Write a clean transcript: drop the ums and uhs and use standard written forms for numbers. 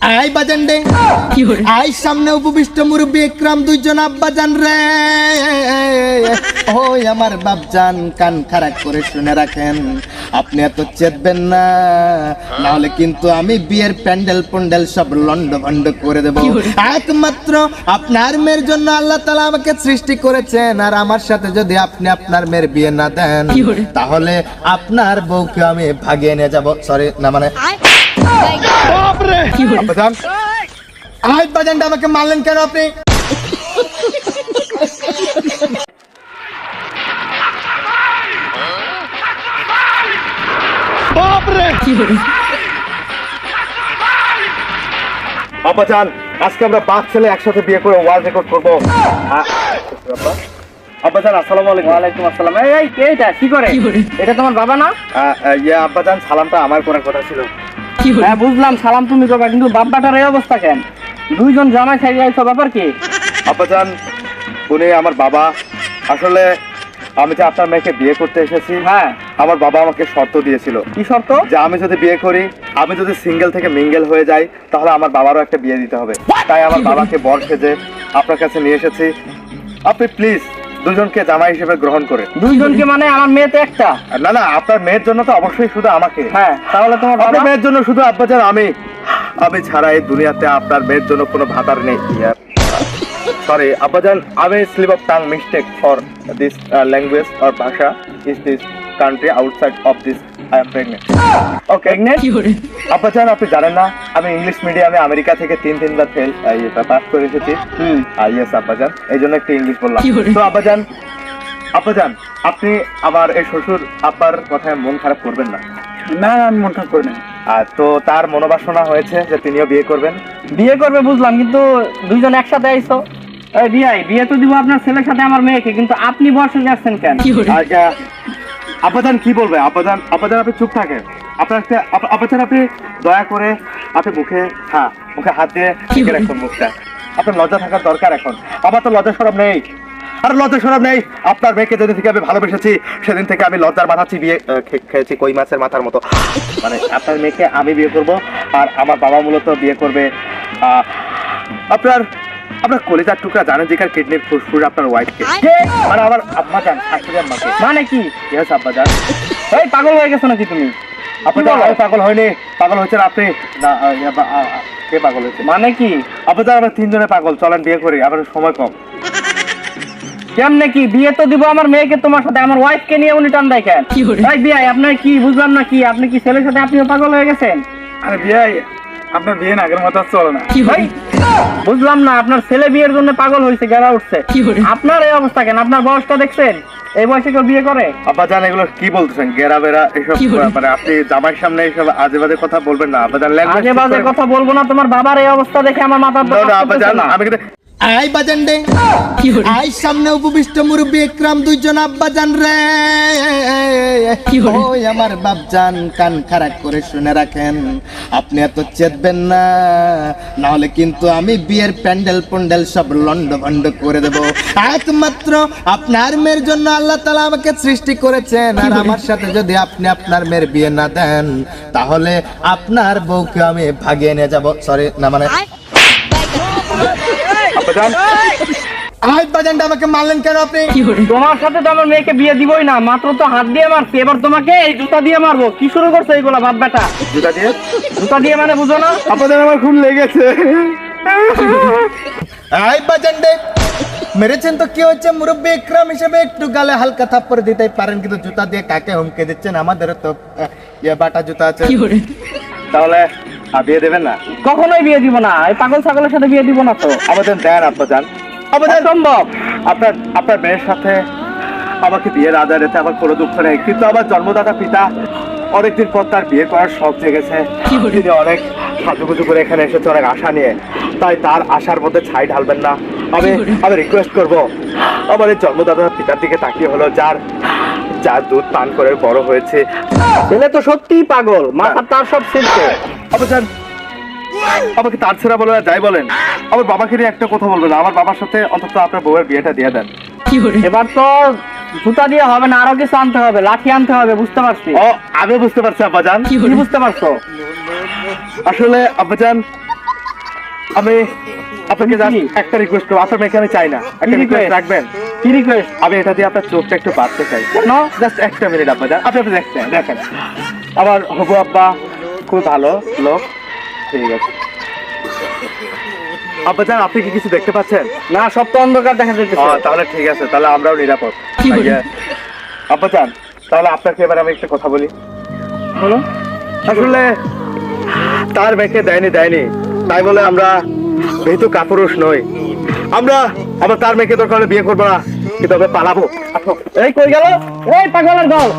I বাজান রে I সামনে উপবিষ্ট মুরব্বী একরাম দুইজন আব্বাজান রে। ওই আমার বাপজান কান খারাপ করে শুনে রাখেন, আপনি এত চেতবেন না, নাহলে কিন্তু আমি বিয়ের প্যান্ডেল প্যান্ডেল সব লন্ড ভন্ড করে দেব। একমাত্র আপনার মেয়ের জন্য আল্লাহ তাআলা আমাকে সৃষ্টি করেছেন, আর আমার সাথে যদি আপনি আপনার মেয়ের বিয়ে না দেন তাহলে আপনার বউকে আমি ভাগিয়ে নিয়ে যাব। সরি না মানে আব্বাজান, আব্বাজানটা আমাকে মারলেন কেন আপনি? আব্বাজান, আজকে আমরা বাপ ছেলে একসাথে বিয়ে করে ওয়ার্ল্ড রেকর্ড করবো। আব্বাজান আসসালামু আলাইকুম। ওয়ালাইকুম আসসালাম। এই এটা কি করে? এটা তোমার বাবা না? ইয়ে আব্বাজান, সালামটা আমার করার কথা ছিল। হ্যাঁ বুঝলাম, সালাম তুমি করবা, কিন্তু বাপ্পাটার এই অবস্থা কেন? দুইজন জামাই খাই যাইছো, ব্যাপার কি? আব্বাজান, উনি আমার বাবা। আসলে আমি যে আপনার মেয়েকে বিয়ে করতে এসেছি, হ্যাঁ আমার বাবা আমাকে শর্ত দিয়েছিল। কি শর্ত? যে আমি যদি বিয়ে করি, আমি যদি সিঙ্গেল থেকে মিঙ্গেল হয়ে যাই, তাহলে আমার বাবারও একটা বিয়ে দিতে হবে। তাই আমার বাবাকে বর সেজে আপনার কাছে নিয়ে এসেছি। আপনি প্লিজ দুজনকে জামাই হিসেবে গ্রহণ করে। দুইজনকে মানে? আমার মেয়ে তো একটা। না না, আপনার মেয়ের জন্য তো অবশ্যই শুধু আমাকে। হ্যাঁ, তাহলে তোমার আপনার বাবা? মেয়ের জন্য শুধু আব্বাজান আমি ছাড়া এই দুনিয়াতে আপনার মেয়ের জন্য কোনো ভাতার নেই। সরি আব্বাজান, আমি slip of tongue mistake for this language or ভাষা is this country outside of this I am pregnant. Okay আব্বাজান, আপনি জানেন না আমি ইংলিশ মিডিয়ামে আমেরিকা থেকে তিনবার ফেল পাস করে এসেছি। ইয়েস আব্বাজান, এই জন্য একটু ইংলিশ বললাম। তো আব্বাজান, আপনি আবার এই শ্বশুর আব্বার কথায় মন খারাপ করবেন না। না আমি মন খারাপ করি না। আর তো তার মনোবাসনা হয়েছে যে তিনিও বিয়ে করবেন। বিয়ে করবে বুঝলাম, কিন্তু দুইজন একসাথে আইছো। এই বিয়ে তো দিব আপনার ছেলের সাথে আমার মেয়েকে, কিন্তু আপনি বসে যাচ্ছেন কেন? আব্বাজান কি বলবে? আব্বাজান আপনি চুপ থাকেন। আব্বাজান আপনি দয়া করে আপনি মুখে হাত দিয়ে ঢেকে রাখুন মুখটা। আপনার লজ্জা থাকার দরকার এখন। আমার তো লজ্জা শরম নেই, আর লজ্জা শরম নেই। আপনার মেয়েকে যেদিন থেকে আমি ভালোবেসেছি সেদিন থেকে আমি লজ্জার মাথা চিবিয়ে খেয়েছি কই মাছের মাথার মতো। মানে আপনার মেয়েকে আমি বিয়ে করব, আর আমার বাবা মূলত বিয়ে করবে আপনার কলিজার টুকরা জানেন যেখানে কিডনির ফুসফুস আপনার ওয়াইফকে, মানে আমার আব্বাজান শাশুড়ি আম্মাকে। মানে কি? ইয়েস আব্বাজান। এই পাগল হয়ে গেছো নাকি তুমি? আব্বাজান আমি পাগল হয়নি, পাগল হয়েছেন আপনি। না কে পাগল হয়েছে? মানে কি? আব্বাজান আমরা তিনজনে পাগল, চলেন বিয়ে করি, আমার সময় কম। কেমনে কি? বিয়ে তো দিব আমার মেয়েকে তোমার সাথে, আমার ওয়াইফকে নিয়ে উনি টান দেয় কেন? ভাই বিয়ে আপনার কি বুঝলাম না, কি আপনি কি ছেলের সাথে আপনিও পাগল হয়ে গেছেন? আরে বিয়ে আপনার বিয়ে না আগের মতো চলে না। ভাই বুঝলাম না, আপনার ছেলে বিয়ের জন্য পাগল হয়েছে, গেলা উঠছে। আপনার এই অবস্থা কেন? আপনার বয়সটা দেখছেন? এই বয়সে কেউ বিয়ে করে? আব্বাজান এগুলো কি বলতেছেন? গেরা বেরা এসব, মানে আপনি জামাইয়ের সামনে এইসব আজে বাজে কথা বলবেন না আব্বাজান। আজে বাজে কথা বলবো না, তোমার বাবার এই অবস্থা দেখে আমার মাথা আব্বাজান আমি কিন্তু আই বাজান রে আই সামনে উপবিষ্ট মুরব্বী একরাম দুইজন আব্বাজান রে। ওই আমার বাপজান কান খারাপ করে শুনে রাখেন, আপনি এত চেতবেন না, নাহলে কিন্তু আমি বিয়ের প্যান্ডেল প্যান্ডেল সব লন্ড ভন্ড করে দেব। একমাত্র আপনার মেয়ের জন্য আল্লাহ তাআলা আমাকে সৃষ্টি করেছেন, আর আমার সাথে যদি আপনি আপনার মেয়ের বিয়ে না দেন তাহলে আপনার বউকে আমি ভাগিয়ে নিয়ে যাব। সরি না মানে আব্বাজানটা আমাকে মারলেন কেন আপনি? তোমার সাথে তো আমার মেয়েকে বিয়ে দিবই না, মাত্র তো হাত দিয়ে মারছি, এবার তোমাকে এই জুতা দিয়ে মারবো। কি শুরু করছো এইগুলা বাপ বেটা? জুতা দিয়ে মানে বুঝো না? আব্বাজান আমার খুব লেগেছে। আব্বাজান রে মেরেছেন তো কি হচ্ছে, মুরব্বী একরাম হিসেবে একটু গালে হালকা থাপ্পড় দিতেই পারেন, কিন্তু জুতা দিয়ে কাকে হুমকে দিচ্ছেন? আমাদের তো বাটা জুতা আছে। তাহলে বিয়ে দেবেন না? কখনোই বিয়ে দিব না, এই পাগল ছাগলের সাথে বিয়ে দিব না তো। আবেদন দেন আব্বাজান। আবেদন সম্ভব? আপনার মেয়ের সাথে আমাকে বিয়ের আদায় রেখে আমার কোনো দুঃখ নেই, কিন্তু আমার জন্মদাতা পিতা অনেকদিন পর তার বিয়ে করার শখ জেগেছে। তিনি অনেক সাজুগুজু করে এখানে এসেছে অনেক আশা নিয়ে, তাই তার আশার মধ্যে ছাই ঢালবেন না। আমি রিকোয়েস্ট করবো, আমার এই জন্মদাতা পিতার দিকে তাকিয়ে হলো যার দুধ পান করে বড় হয়েছে। ছেলে তো সত্যিই পাগল, মাথা তার সব শেষে। আব্বাজান আমাকে তার ছেড়া বলে যাই বলেন, আমার বাবাকে নিয়ে একটা কথা বলবেন, আমার বাবার সাথে অন্তত আপনার বউয়ের বিয়েটা দিয়ে দেন। এবার তো জুতা দিয়ে হবে না, আরো কিছু আনতে হবে, লাঠি আনতে হবে, বুঝতে পারছি। ও আমি বুঝতে পারছি আব্বাজান। কি বুঝতে পারছো? আসলে আব্বাজান আমি আপনাকে just একটা রিকোয়েস্ট করবো, আপনার মেয়েকে আমি চাই না, একটা কি রিকোয়েস্ট request? রাখবেন? কি রিকোয়েস্ট? আমি এটা দিয়ে আপনার চোখটা একটু বাঁধতে চাই। নো জাস্ট একটা মিনিট আব্বাজান, আপনি দেখছেন, দেখেন আমার হবু আব্বা খুব ভালো লোক। ঠিক আছে আব্বাজান, আপনি কি কিছু দেখতে পাচ্ছেন? না, সব তো অন্ধকার দেখা যাইতেছে। তাহলে ঠিক আছে, তাহলে আমরাও নিরাপদ। আব্বাজান, তাহলে আপনাকে এবার আমি একটা কথা বলি। বলো। আসলে তার মেয়েকে দেয়নি তাই বলে আমরা যেহেতু কাপুরুষ নই, আমরা আবার তার মেয়েকে দরকার হলে বিয়ে করবো না, কিন্তু আমরা পালাবো। এই কই গেল? এই পাগলের দল!